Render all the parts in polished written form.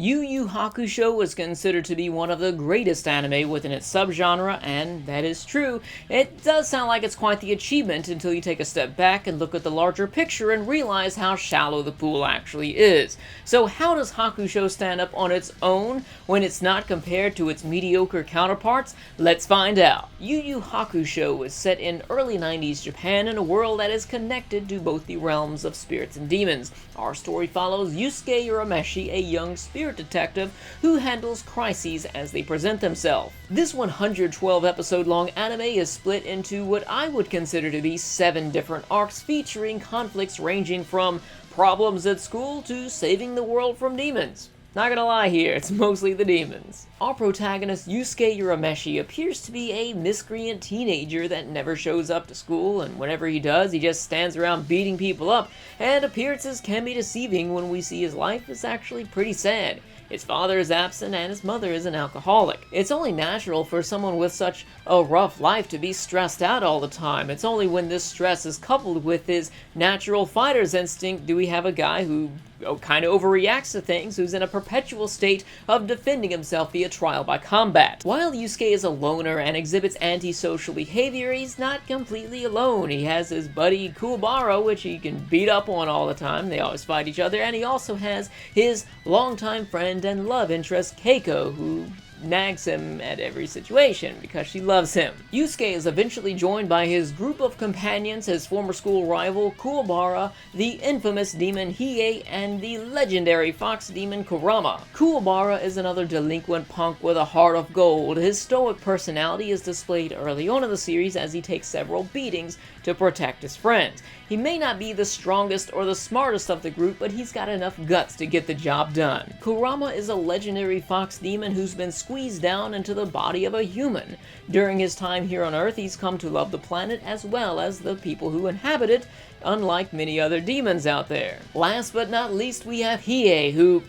Yu Yu Hakusho is considered to be one of the greatest anime within its subgenre, and that is true. It does sound like it's quite the achievement until you take a step back and look at the larger picture and realize how shallow the pool actually is. So how does Hakusho stand up on its own when it's not compared to its mediocre counterparts? Let's find out. Yu Yu Hakusho is set in early 90s Japan in a world that is connected to both the realms of spirits and demons. Our story follows Yusuke Urameshi, a young spirit detective who handles crises as they present themselves. This 112 episode long anime is split into what I would consider to be 7 different arcs featuring conflicts ranging from problems at school to saving the world from demons. Not gonna lie here, it's mostly the demons. Our protagonist, Yusuke Urameshi, appears to be a miscreant teenager that never shows up to school, and whenever he does, he just stands around beating people up, and appearances can be deceiving when we see his life is actually pretty sad. His father is absent and his mother is an alcoholic. It's only natural for someone with such a rough life to be stressed out all the time. It's only when this stress is coupled with his natural fighter's instinct do we have a guy who kind of overreacts to things, who's in a perpetual state of defending himself via trial by combat. While Yusuke is a loner and exhibits antisocial behavior, he's not completely alone. He has his buddy Kuwabara, which he can beat up on all the time. They always fight each other, and he also has his longtime friend and love interest Keiko, who nags him at every situation because she loves him. Yusuke is eventually joined by his group of companions, his former school rival Kuwabara, the infamous demon Hiei, and the legendary fox demon Kurama. Kuwabara is another delinquent punk with a heart of gold. His stoic personality is displayed early on in the series as he takes several beatings to protect his friends. He may not be the strongest or the smartest of the group, but he's got enough guts to get the job done. Kurama is a legendary fox demon who's been squeezed down into the body of a human. During his time here on Earth, he's come to love the planet as well as the people who inhabit it, unlike many other demons out there. Last but not least, we have Hiei, who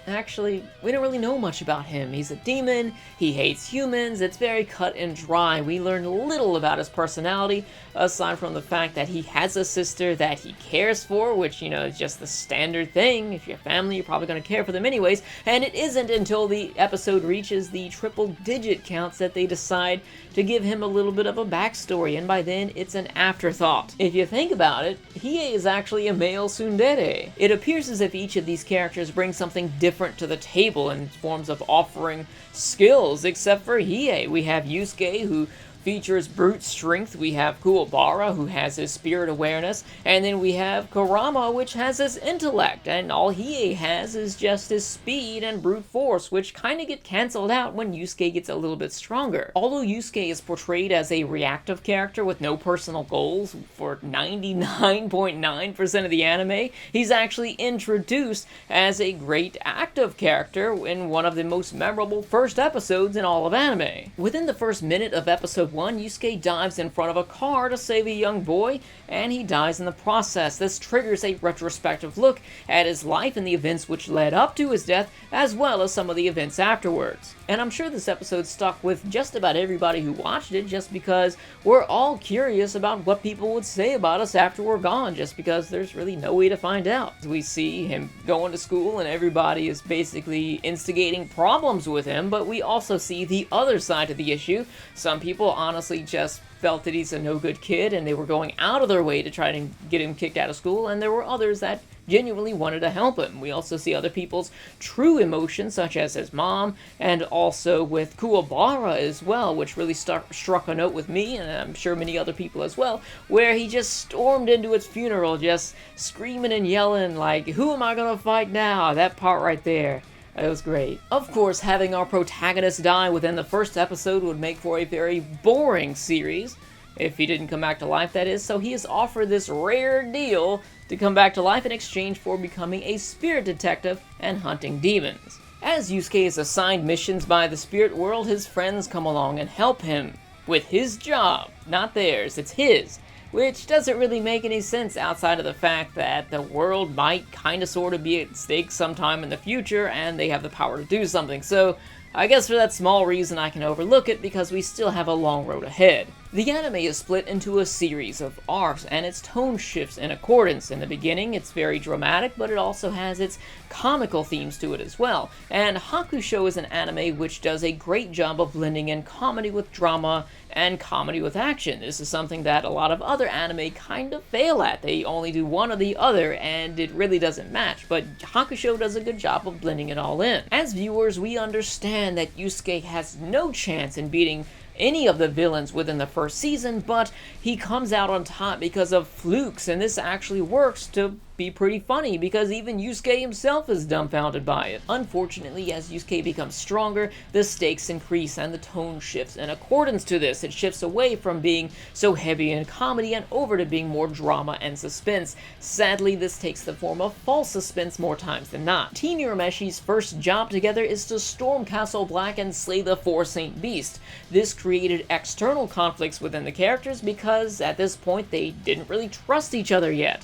actually, we don't really know much about him. He's a demon, he hates humans, it's very cut and dry. We learn little about his personality, aside from the fact that he has a sister that he cares for, which, is just the standard thing. If you're family, you're probably going to care for them anyways, and it isn't until the episode reaches the triple-digit counts that they decide to give him a little bit of a backstory, and by then, it's an afterthought. If you think about it, Hiei is actually a male tsundere. It appears as if each of these characters brings something different to the table in forms of offering skills, except for Hiei. We have Yusuke, who features brute strength, we have Kuwabara, who has his spirit awareness, and then we have Kurama, which has his intellect, and all Hiei has is just his speed and brute force, which kind of get cancelled out when Yusuke gets a little bit stronger. Although Yusuke is portrayed as a reactive character with no personal goals for 99.9% of the anime, he's actually introduced as a great active character in one of the most memorable first episodes in all of anime. Within the first minute of episode 1, Yusuke dives in front of a car to save a young boy, and he dies in the process. This triggers a retrospective look at his life and the events which led up to his death, as well as some of the events afterwards. And I'm sure this episode stuck with just about everybody who watched it, just because we're all curious about what people would say about us after we're gone, just because there's really no way to find out. We see him going to school and everybody is basically instigating problems with him, but we also see the other side of the issue. Some people honestly just felt that he's a no-good kid and they were going out of their way to try to get him kicked out of school, and there were others that genuinely wanted to help him. We also see other people's true emotions, such as his mom, and also with Kuwabara as well, which really struck a note with me, and I'm sure many other people as well, where he just stormed into his funeral just screaming and yelling like, "Who am I gonna fight now?" That part right there. It was great. Of course, having our protagonist die within the first episode would make for a very boring series, if he didn't come back to life, that is, so he is offered this rare deal to come back to life in exchange for becoming a spirit detective and hunting demons. As Yusuke is assigned missions by the spirit world, his friends come along and help him with his job. Not theirs, it's his. Which doesn't really make any sense outside of the fact that the world might kind of sort of be at stake sometime in the future and they have the power to do something. So I guess for that small reason I can overlook it because we still have a long road ahead. The anime is split into a series of arcs, and its tone shifts in accordance. In the beginning, it's very dramatic, but it also has its comical themes to it as well. And Hakusho is an anime which does a great job of blending in comedy with drama and comedy with action. This is something that a lot of other anime kind of fail at. They only do one or the other, and it really doesn't match. But Hakusho does a good job of blending it all in. As viewers, we understand that Yusuke has no chance in beating any of the villains within the first season, but he comes out on top because of flukes, and this actually works to be pretty funny because even Yusuke himself is dumbfounded by it. Unfortunately, as Yusuke becomes stronger, the stakes increase and the tone shifts in accordance to this. It shifts away from being so heavy in comedy and over to being more drama and suspense. Sadly, this takes the form of false suspense more times than not. Team Urameshi's first job together is to storm Castle Black and slay the 4 Saint Beast. This created external conflicts within the characters because at this point they didn't really trust each other yet.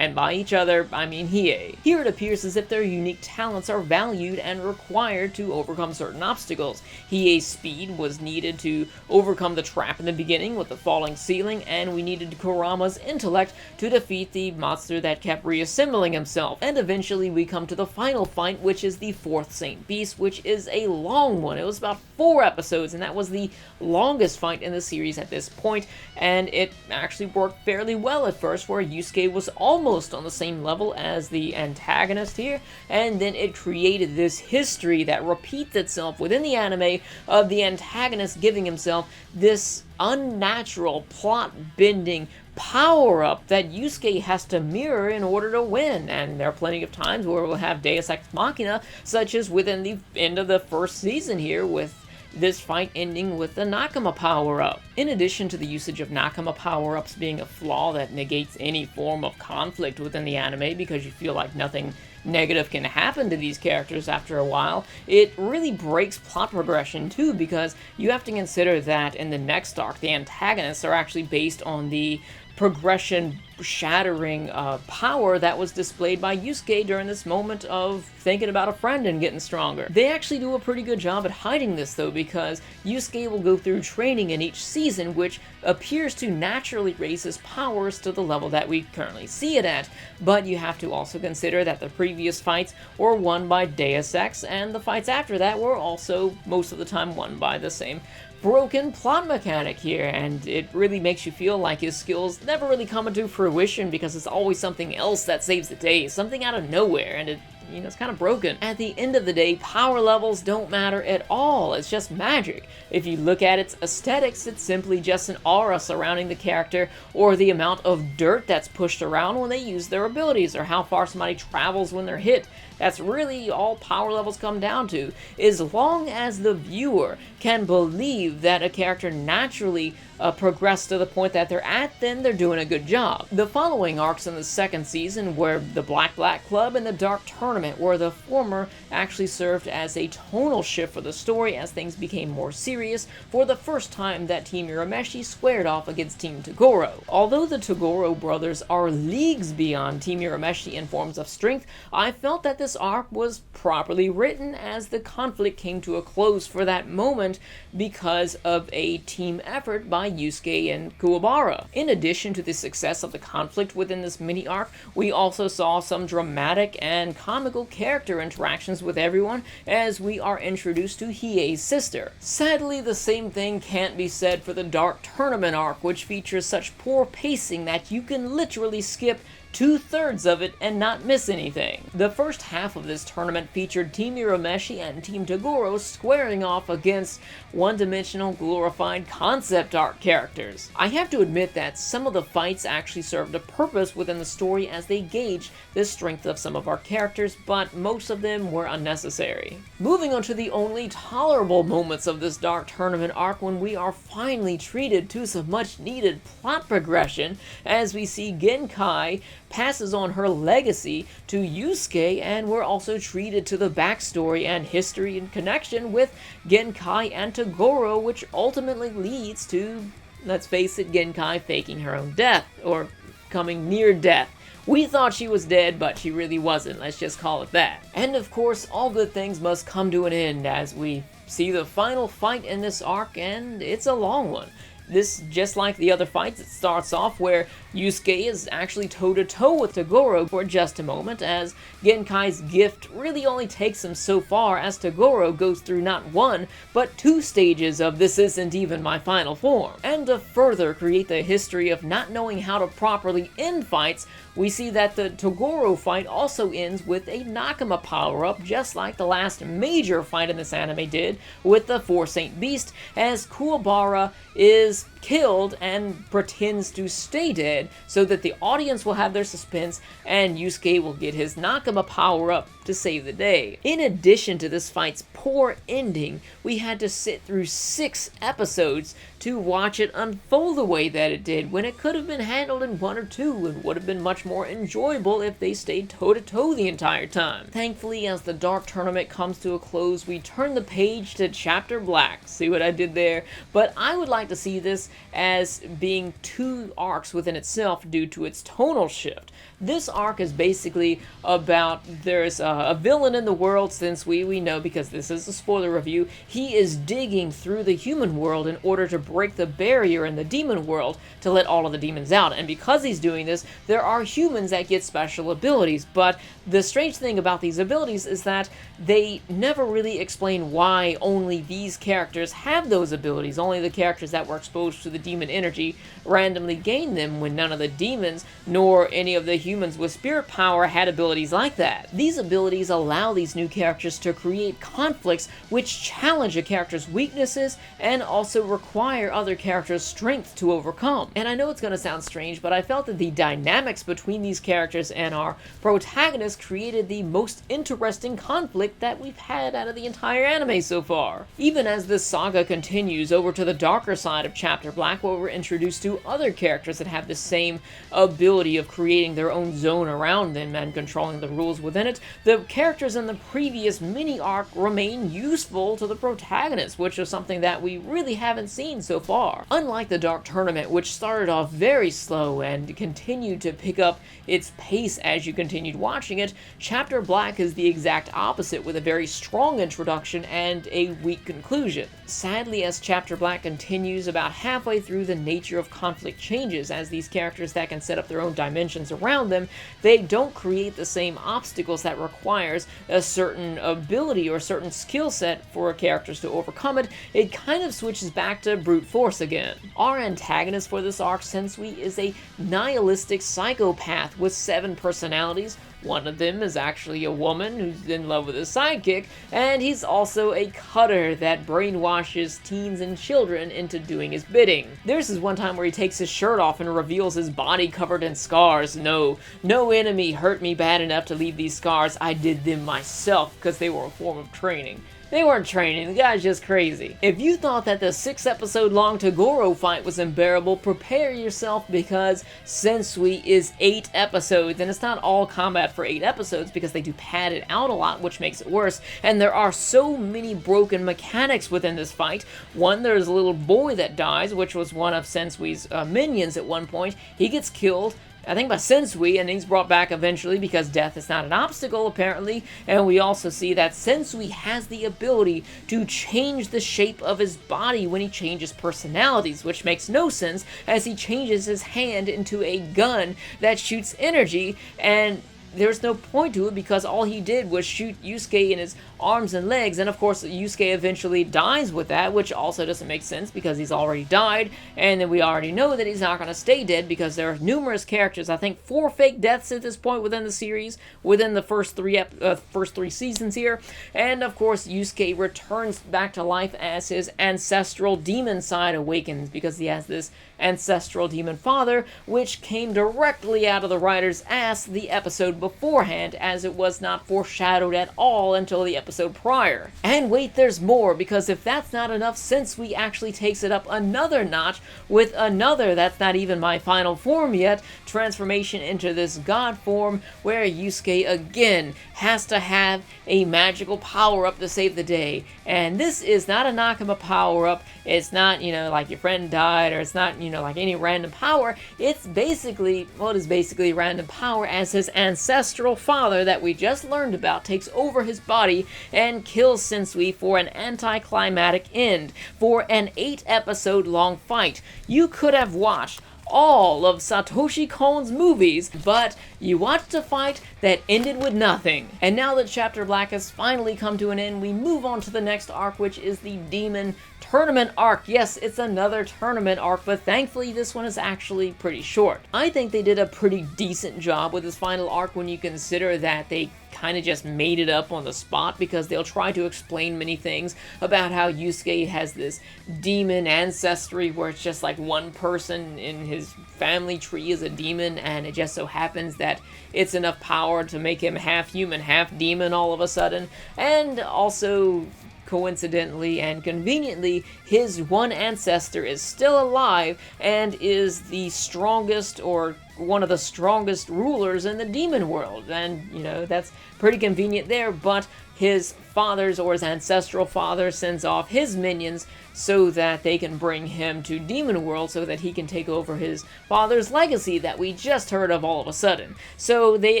And by each other, I mean Hiei. Here it appears as if their unique talents are valued and required to overcome certain obstacles. Hiei's speed was needed to overcome the trap in the beginning with the falling ceiling, and we needed Kurama's intellect to defeat the monster that kept reassembling himself. And eventually we come to the final fight, which is the 4th Saint Beast, which is a long one. It was about 4 episodes, and that was the longest fight in the series at this point, and it actually worked fairly well at first, where Yusuke was almost on the same level as the antagonist here, and then it created this history that repeats itself within the anime of the antagonist giving himself this unnatural, plot-bending power-up that Yusuke has to mirror in order to win. And there are plenty of times where we'll have Deus Ex Machina, such as within the end of the first season here, with this fight ending with the Nakama power-up. In addition to the usage of Nakama power-ups being a flaw that negates any form of conflict within the anime because you feel like nothing negative can happen to these characters after a while, it really breaks plot progression too, because you have to consider that in the next arc, the antagonists are actually based on the progression-shattering power that was displayed by Yusuke during this moment of thinking about a friend and getting stronger. They actually do a pretty good job at hiding this though, because Yusuke will go through training in each season, which appears to naturally raise his powers to the level that we currently see it at. But you have to also consider that the previous fights were won by Deus Ex, and the fights after that were also most of the time won by the same broken plot mechanic here, and it really makes you feel like his skills never really come into fruition because it's always something else that saves the day, something out of nowhere, and it's kind of broken. At the end of the day, power levels don't matter at all. It's just magic. If you look at its aesthetics, it's simply just an aura surrounding the character, or the amount of dirt that's pushed around when they use their abilities, or how far somebody travels when they're hit. That's really all power levels come down to. As long as the viewer can believe that a character naturally progressed to the point that they're at, then they're doing a good job. The following arcs in the second season were the Black Club and the Dark Tournament, where the former actually served as a tonal shift for the story as things became more serious for the first time that Team Urameshi squared off against Team Toguro. Although the Toguro brothers are leagues beyond Team Urameshi in forms of strength, I felt that this arc was properly written as the conflict came to a close for that moment because of a team effort by Yusuke and Kuwabara. In addition to the success of the conflict within this mini-arc, we also saw some dramatic and comical character interactions with everyone as we are introduced to Hiei's sister. Sadly, the same thing can't be said for the Dark Tournament arc, which features such poor pacing that you can literally skip 2/3 of it and not miss anything. The first half of this tournament featured Team Urameshi and Team Toguro squaring off against one-dimensional glorified concept art characters. I have to admit that some of the fights actually served a purpose within the story as they gauged the strength of some of our characters, but most of them were unnecessary. Moving on to the only tolerable moments of this Dark Tournament arc, when we are finally treated to some much needed plot progression as we see Genkai passes on her legacy to Yusuke, and we're also treated to the backstory and history and connection with Genkai and Toguro, which ultimately leads to, let's face it, Genkai faking her own death, or coming near death, We thought she was dead, but she really wasn't, let's just call it that. And of course, all good things must come to an end as we see the final fight in this arc, and it's a long one. This, just like the other fights, it starts off where Yusuke is actually toe-to-toe with Toguro for just a moment, as Genkai's gift really only takes him so far, as Toguro goes through not one, but 2 stages of "this isn't even my final form." And to further create the history of not knowing how to properly end fights, we see that the Toguro fight also ends with a Nakama power-up, just like the last major fight in this anime did with the Four Saint Beast, as Kuwabara is killed and pretends to stay dead so that the audience will have their suspense and Yusuke will get his Nakama power-up to save the day. In addition to this fight's poor ending, we had to sit through 6 episodes to watch it unfold the way that it did, when it could have been handled in 1 or 2 and would have been much more enjoyable if they stayed toe-to-toe the entire time. Thankfully, as the Dark Tournament comes to a close, we turn the page to Chapter Black. See what I did there? But I would like to see this as being 2 arcs within itself due to its tonal shift. This arc is basically about there's a villain in the world, since we know, because this is a spoiler review, he is digging through the human world in order to break the barrier in the demon world to let all of the demons out. And because he's doing this, there are humans that get special abilities, but the strange thing about these abilities is that they never really explain why only these characters have those abilities. Only the characters that were exposed to the demon energy randomly gain them, when none of the demons nor any of the humans with spirit power had abilities like that. These abilities allow these new characters to create conflicts which challenge a character's weaknesses and also require other characters' strength to overcome. And I know it's going to sound strange, but I felt that the dynamics between these characters and our protagonist created the most interesting conflict that we've had out of the entire anime so far. Even as this saga continues over to the darker side of Chapter Black, where we're introduced to other characters that have the same ability of creating their own zone around them and controlling the rules within it, the characters in the previous mini-arc remain useful to the protagonist, which is something that we really haven't seen so far. Unlike the Dark Tournament, which started off very slow and continued to pick up its pace as you continued watching it, Chapter Black is the exact opposite, with a very strong introduction and a weak conclusion. Sadly, as Chapter Black continues, about halfway through, the nature of conflict changes, as these characters that can set up their own dimensions around them, they don't create the same obstacles that requires a certain ability or a certain skill set for characters to overcome it. It kind of switches back to brute force again. Our antagonist for this arc, Sensui, is a nihilistic psychopath with 7 personalities. One of them is actually a woman who's in love with his sidekick, and he's also a cutter that brainwashes teens and children into doing his bidding. There's this one time where he takes his shirt off and reveals his body covered in scars. No enemy hurt me bad enough to leave these scars. I did them myself because they were a form of training. They weren't training, the guy's just crazy. If you thought that the 6-episode long Toguro fight was unbearable, prepare yourself, because Sensui is 8 episodes, and it's not all combat for 8 episodes because they do pad it out a lot, which makes it worse, and there are so many broken mechanics within this fight. One, there's a little boy that dies, which was one of Sensui's minions at one point. He gets killed, I think by Sensui, and he's brought back eventually because death is not an obstacle, apparently. And we also see that Sensui has the ability to change the shape of his body when he changes personalities, which makes no sense, as he changes his hand into a gun that shoots energy, and there's no point to it because all he did was shoot Yusuke in his arms and legs, and of course Yusuke eventually dies with that, which also doesn't make sense because he's already died, and then we already know that he's not going to stay dead because there are numerous characters, I think 4 fake deaths at this point within the series, within the first 3 seasons here, and of course Yusuke returns back to life as his ancestral demon side awakens, because he has this ancestral demon father, which came directly out of the writer's ass the episode before. beforehand, as it was not foreshadowed at all until the episode prior. And wait, there's more, because if that's not enough, Sensui actually takes it up another notch with another, that's not even my final form yet, transformation into this god form, where Yusuke again has to have a magical power-up to save the day. And this is not a Nakama power-up, it's not, like your friend died, or it's not, like any random power. It's basically, well, it is basically random power, as his ancestral father that we just learned about takes over his body and kills Sensui for an anticlimactic end, for an 8-episode long fight. You could have watched all of Satoshi Kon's movies, but you watched a fight that ended with nothing. And now that Chapter Black has finally come to an end, we move on to the next arc, which is the Demon Tournament arc. Yes, it's another tournament arc, but thankfully this one is actually pretty short. I think they did a pretty decent job with this final arc when you consider that they kind of just made it up on the spot, because they'll try to explain many things about how Yusuke has this demon ancestry where it's just like one person in his family tree is a demon, and it just so happens that it's enough power to make him half human, half demon all of a sudden. And also, coincidentally and conveniently, his one ancestor is still alive and is the strongest, or one of the strongest rulers in the demon world. And, that's pretty convenient there, but his father's, or his ancestral father, sends off his minions so that they can bring him to Demon World so that he can take over his father's legacy that we just heard of all of a sudden. So they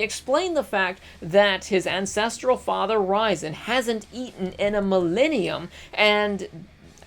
explain the fact that his ancestral father, Ryzen, hasn't eaten in a millennium, and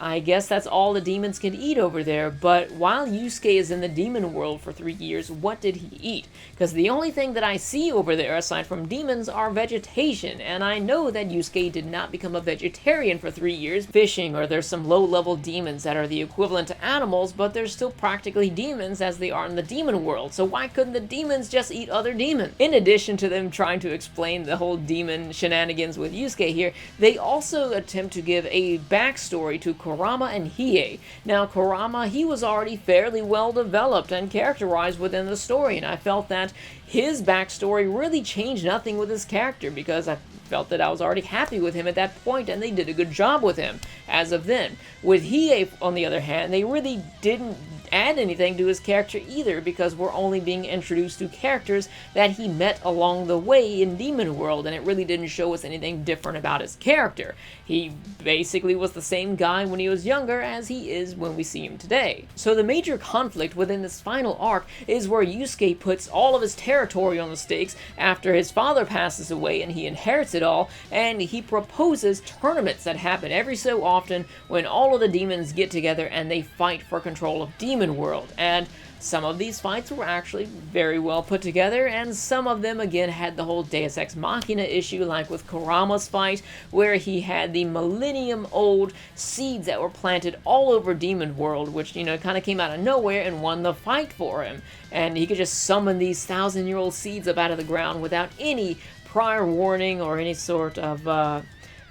I guess that's all the demons can eat over there. But while Yusuke is in the demon world for 3 years, what did he eat? Because the only thing that I see over there, aside from demons, are vegetation. And I know that Yusuke did not become a vegetarian for 3 years, fishing, or there's some low-level demons that are the equivalent to animals, but they're still practically demons as they are in the demon world. So why couldn't the demons just eat other demons? In addition to them trying to explain the whole demon shenanigans with Yusuke here, they also attempt to give a backstory to Kurama and Hiei. Now, Kurama, he was already fairly well developed and characterized within the story, and I felt that his backstory really changed nothing with his character, because I felt that I was already happy with him at that point, and they did a good job with him as of then. With Hiei, on the other hand, they really didn't add anything to his character either, because we're only being introduced to characters that he met along the way in Demon World, and it really didn't show us anything different about his character. He basically was the same guy when he was younger as he is when we see him today. So the major conflict within this final arc is where Yusuke puts all of his territory on the stakes after his father passes away and he inherits it all, and he proposes tournaments that happen every so often when all of the demons get together and they fight for control of Demon World. And some of these fights were actually very well put together, and some of them again had the whole Deus Ex Machina issue, like with Kurama's fight, where he had the millennium-old seeds that were planted all over Demon World, which, kind of came out of nowhere and won the fight for him. And he could just summon these 1,000-year-old seeds up out of the ground without any prior warning or any sort of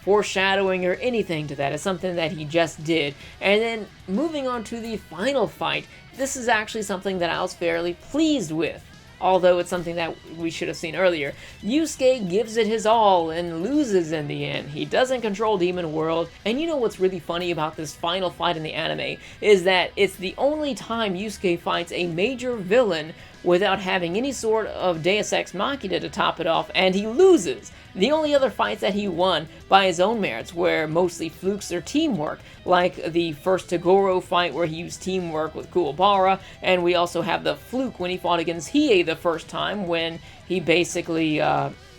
foreshadowing or anything to that. It's something that he just did. And then moving on to the final fight, this is actually something that I was fairly pleased with, although it's something that we should have seen earlier. Yusuke gives it his all and loses in the end. He doesn't control Demon World, and you know what's really funny about this final fight in the anime is that it's the only time Yusuke fights a major villain without having any sort of Deus Ex Machina to top it off, and he loses. The only other fights that he won by his own merits were mostly flukes or teamwork, like the first Toguro fight where he used teamwork with Kuwabara, and we also have the fluke when he fought against Hiei the first time, when he basically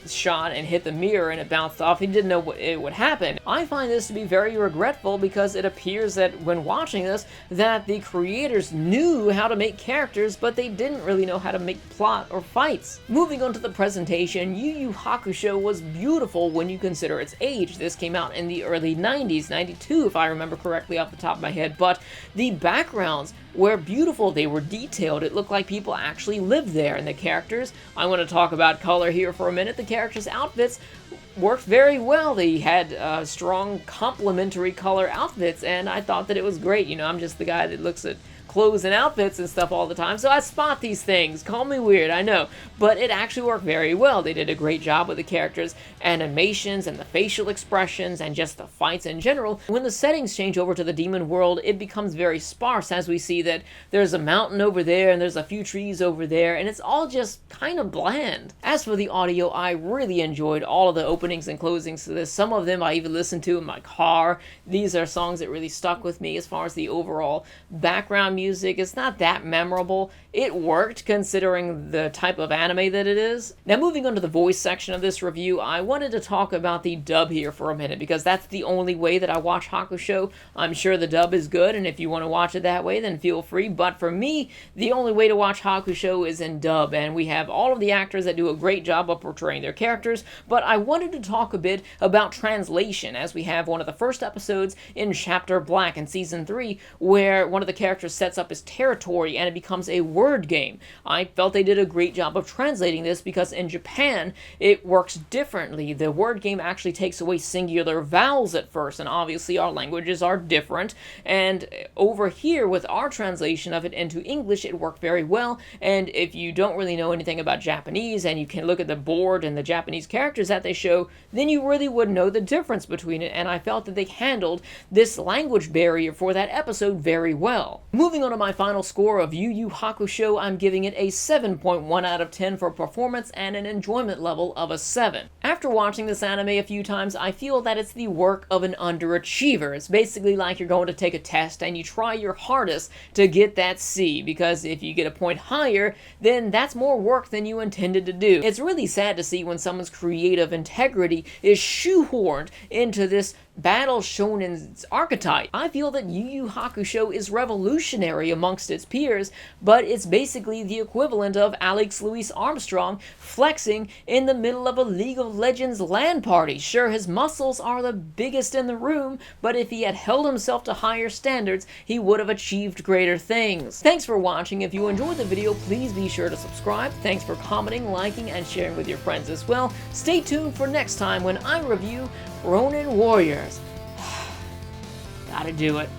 shot and hit the mirror and it bounced off. He didn't know what it would happen. I find this to be very regretful, because it appears that when watching this, that the creators knew how to make characters, but they didn't really know how to make plot or fights. Moving on to the presentation, Yu Yu Hakusho was beautiful when you consider its age. This came out in the early 90s, 92 if I remember correctly off the top of my head, but the backgrounds were beautiful. They were detailed. It looked like people actually lived there, and the characters, I want to talk about color here for a minute. The characters' outfits worked very well. They had strong complementary color outfits, and I thought that it was great. I'm just the guy that looks at clothes and outfits and stuff all the time, so I spot these things. Call me weird, I know, but it actually worked very well. They did a great job with the characters, animations, and the facial expressions, and just the fights in general. When the settings change over to the demon world, it becomes very sparse, as we see that there's a mountain over there, and there's a few trees over there, and it's all just kind of bland. As for the audio, I really enjoyed all of the openings and closings to this. Some of them I even listened to in my car. These are songs that really stuck with me. As far as the overall background music, it's not that memorable. It worked considering the type of anime that it is. Now, moving on to the voice section of this review, I wanted to talk about the dub here for a minute because that's the only way that I watch Hakusho. I'm sure the dub is good, and if you want to watch it that way, then feel free. But for me, the only way to watch Hakusho is in dub, and we have all of the actors that do a great job of portraying their characters. But I wanted to talk a bit about translation, as we have one of the first episodes in Chapter Black in Season 3, where one of the characters sets up his territory and it becomes a word game. I felt they did a great job of translating this because in Japan, it works differently. The word game actually takes away singular vowels at first, and obviously our languages are different. And over here, with our translation of it into English, it worked very well. And if you don't really know anything about Japanese and you can look at the board and the Japanese characters that they show, then you really would know the difference between it. And I felt that they handled this language barrier for that episode very well. Moving on to my final score of Yu Yu Hakusho, I'm giving it a 7.1 out of 10 for performance and an enjoyment level of a 7. After watching this anime a few times, I feel that it's the work of an underachiever. It's basically like you're going to take a test and you try your hardest to get that C, because if you get a point higher, then that's more work than you intended to do. It's really sad to see when someone's creative integrity is shoehorned into this battle shonen's archetype. I feel that Yu Yu Hakusho is revolutionary amongst its peers, but it's basically the equivalent of Alex Louis Armstrong flexing in the middle of a League of Legends LAN party. Sure, his muscles are the biggest in the room, but if he had held himself to higher standards, he would have achieved greater things. Thanks for watching. If you enjoyed the video, please be sure to subscribe. Thanks for commenting, liking, and sharing with your friends as well. Stay tuned for next time when I review Ronin Warriors. Gotta do it.